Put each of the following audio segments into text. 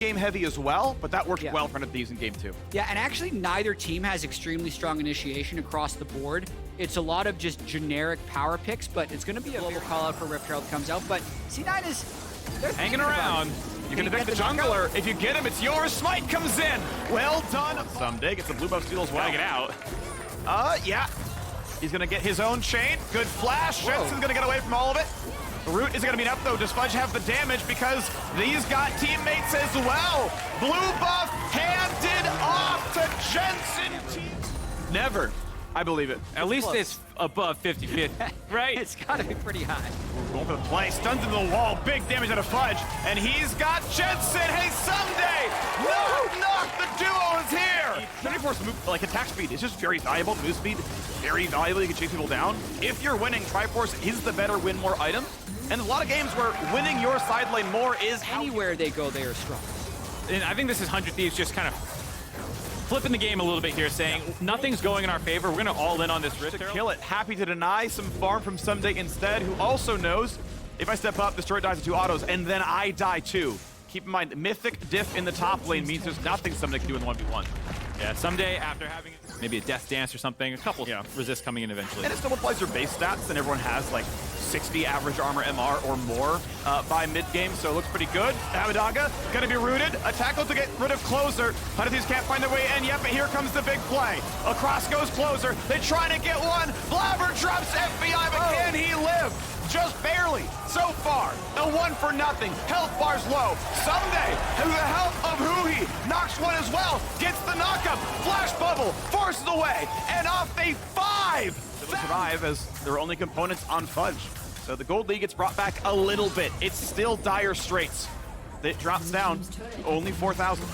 game heavy as well, but that worked well for 100 Thieves in game 2. Yeah, and actually neither team has extremely strong initiation across the board. It's a lot of just generic power picks, but it's going to be a global call out for Rift Herald comes out. But C9 is hanging around. You can evict the jungler. If you get him, it's yours. Smite comes in. Well done. Someday gets the blue buff steal as well. Gotta get out. Yeah. He's gonna get his own chain. Good flash. Jensen's gonna get away from all of it. Root is gonna be enough though. Does Fudge have the damage because these got teammates as well? Blue buff handed off to Jensen. Never. I believe it. At least it's above 50-50, right? It's gotta be pretty high. We're going for the play. Stuns into the wall. Big damage out of Fudge. And he's got Jensen. Hey, someday! Knock! The duo is here! 24's move, like attack speed is just very valuable. Move speed, very valuable. You can chase people down. If you're winning, Triforce is the better win more item. And a lot of games where winning your side lane more is anywhere they go, they are strong. And I think this is 100 Thieves just kind of flipping the game a little bit here, saying nothing's going in our favor. We're going to all in on this Rift. To kill it. Happy to deny some farm from Someday instead, who also knows if I step up, this turret dies to 2 autos, and then I die too. Keep in mind, Mythic diff in the top lane means there's nothing Someday can do in the 1v1. Yeah, Someday after having maybe a death dance or something, a couple resists coming in eventually. And it still applies your base stats, and everyone has like 60 average armor MR or more by mid-game, so it looks pretty good. Abadaga gonna be rooted. A tackle to get rid of Closer. 100 Thieves can't find their way in yet, but here comes the big play. Across goes Closer. They try to get one. Blabber drops FBI, but can he live? Just barely. So far, a 1 for nothing. Health bar's low. Someday, with the help of Huhi, knocks one as well. Gets the knockup. Flash bubble. Forces away. And off they 5. They'll survive as there are only components on Fudge. So the gold lead gets brought back a little bit. It's still dire straits. It drops down to only 4,000.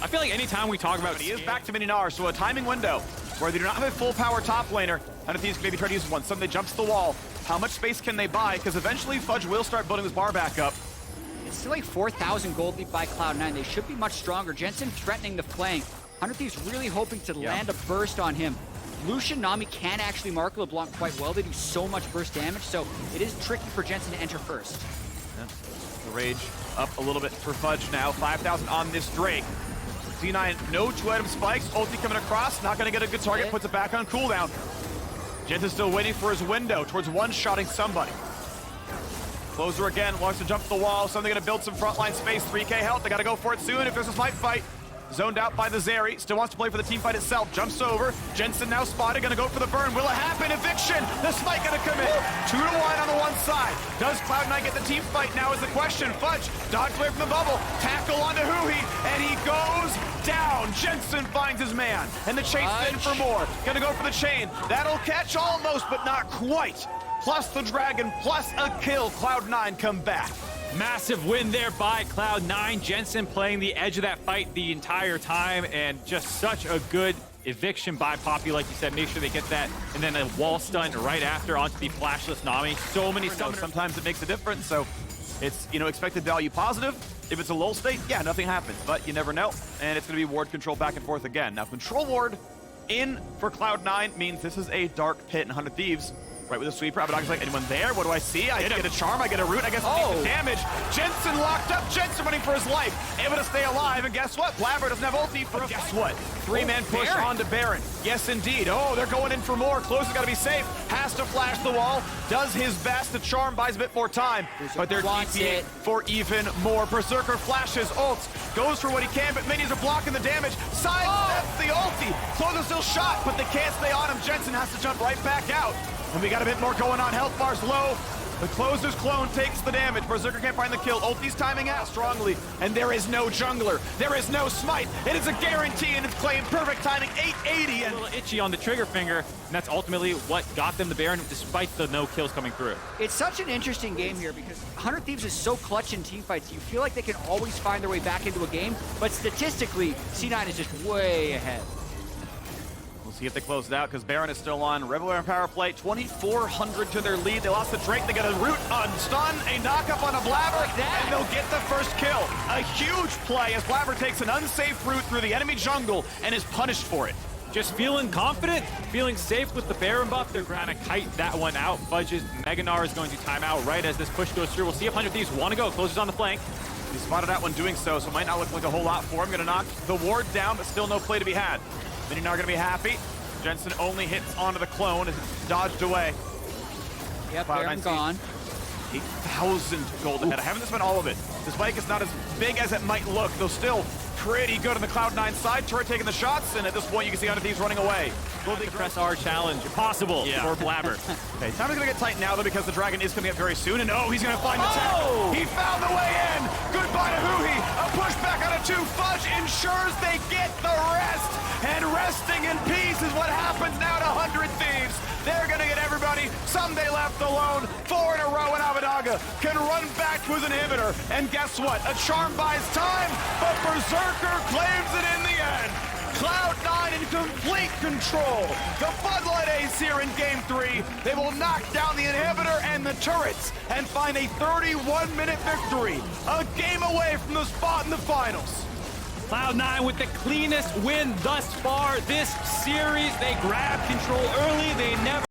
I feel like anytime we talk about But he is back to Mininar, so a timing window where they do not have a full power top laner. 100 Thieves maybe try to use one. Someday jumps the wall. How much space can they buy? Because eventually Fudge will start building this bar back up. It's still like 4,000 gold lead by Cloud9. They should be much stronger. Jensen threatening the flank. 100 Thieves really hoping to land a burst on him. Lucian Nami can actually mark LeBlanc quite well. They do so much burst damage, so it is tricky for Jensen to enter first. Yeah. The rage up a little bit for Fudge now. 5,000 on this Drake. C9, no 2-item spikes. Ulti coming across, not going to get a good target, puts it back on cooldown. Jensen's still waiting for his window towards one-shotting somebody. Closer again, wants to jump the wall. Something going to build some frontline space. 3k health, they got to go for it soon if there's a smite fight. Zoned out by the Zeri, still wants to play for the team fight itself. Jumps over, Jensen now spotted, gonna go for the burn. Will it happen? Eviction! The smite gonna come in. 2-1 on the one side. Does Cloud9 get the team fight now is the question. Fudge, dodge away from the bubble, tackle onto Huhi, and he goes down. Jensen finds his man, and the chase in for more. Gonna go for the chain. That'll catch almost, but not quite. Plus the dragon, plus a kill. Cloud9 come back. Massive win there by Cloud9. Jensen playing the edge of that fight the entire time, and just such a good eviction by Poppy, like you said. Make sure they get that, and then a wall stun right after onto the flashless Nami. So many summoners. Sometimes it makes a difference, so it's, you know, expected value positive. If it's a lull state, yeah, nothing happens, but you never know. And it's going to be ward control back and forth again. Now, control ward in for Cloud9 means this is a dark pit in 100 Thieves. Right with a sweeper, Abadaga's like, anyone there? What do I see? I get a charm, I get a root, I guess I take the damage. Jensen locked up, Jensen running for his life. Able to stay alive, and guess what? Blabber doesn't have ulti for a guess what? 3-man push onto Baron. Yes, indeed. Oh, they're going in for more. Closer's gotta be safe. Has to flash the wall. Does his best. The charm buys a bit more time. But they're TPing for even more. Berserker flashes, ults. Goes for what he can, but minions are blocking the damage. Sidesteps the ulti. Closer's still shot, but they can't stay on him. Jensen has to jump right back out. And we got a bit more going on. Health bar's low. The Closer's clone takes the damage. Berserker can't find the kill. Ulti's timing out strongly. And there is no jungler. There is no smite. It is a guarantee, and it's claimed perfect timing. 880. And a little itchy on the trigger finger. And that's ultimately what got them the Baron, despite the no kills coming through. It's such an interesting game here because 100 Thieves is so clutch in teamfights. You feel like they can always find their way back into a game. But statistically, C9 is just way ahead. We'll see if they close it out, because Baron is still on. Reveler and power play, 2,400 to their lead. They lost the Drake. They got a root on stun, a knockup on a Blabber, and they'll get the first kill. A huge play as Blabber takes an unsafe route through the enemy jungle and is punished for it. Just feeling confident, feeling safe with the Baron buff. They're trying to kite that one out. Fudge's Meganar is going to time out right as this push goes through. We'll see if 100 Thieves want to go. Closes on the flank. He spotted out when doing so, so it might not look like a whole lot for him. Gonna knock the ward down, but still no play to be had. Mini not gonna be happy. Jensen only hits onto the clone as it's dodged away. Yep, Baron gone. 8,000 gold ahead. I haven't spent all of it. This bike is not as big as it might look, though still pretty good on the Cloud9 side. Turret taking the shots, and at this point you can see thieves running away. Will they press our challenge? Impossible for Blabber. Okay, time is gonna get tight now though because the dragon is coming up very soon, and he's gonna find the tech. He found the way in. Goodbye to Huhi. A pushback on a 2. Fudge ensures they get the rest, and resting in peace is what happens now to 100 Thieves. They're gonna get everybody. Someday left alone. 4 in a row, and Abadaga can run back to his inhibitor. And guess what? A charm buys time, but Berserker claims it in the end. Cloud9 in complete control. The Floodlight Ace here in Game 3. They will knock down the inhibitor and the turrets and find a 31-minute victory. A game away from the spot in the finals. Cloud9 with the cleanest win thus far this series. They grabbed control early. They never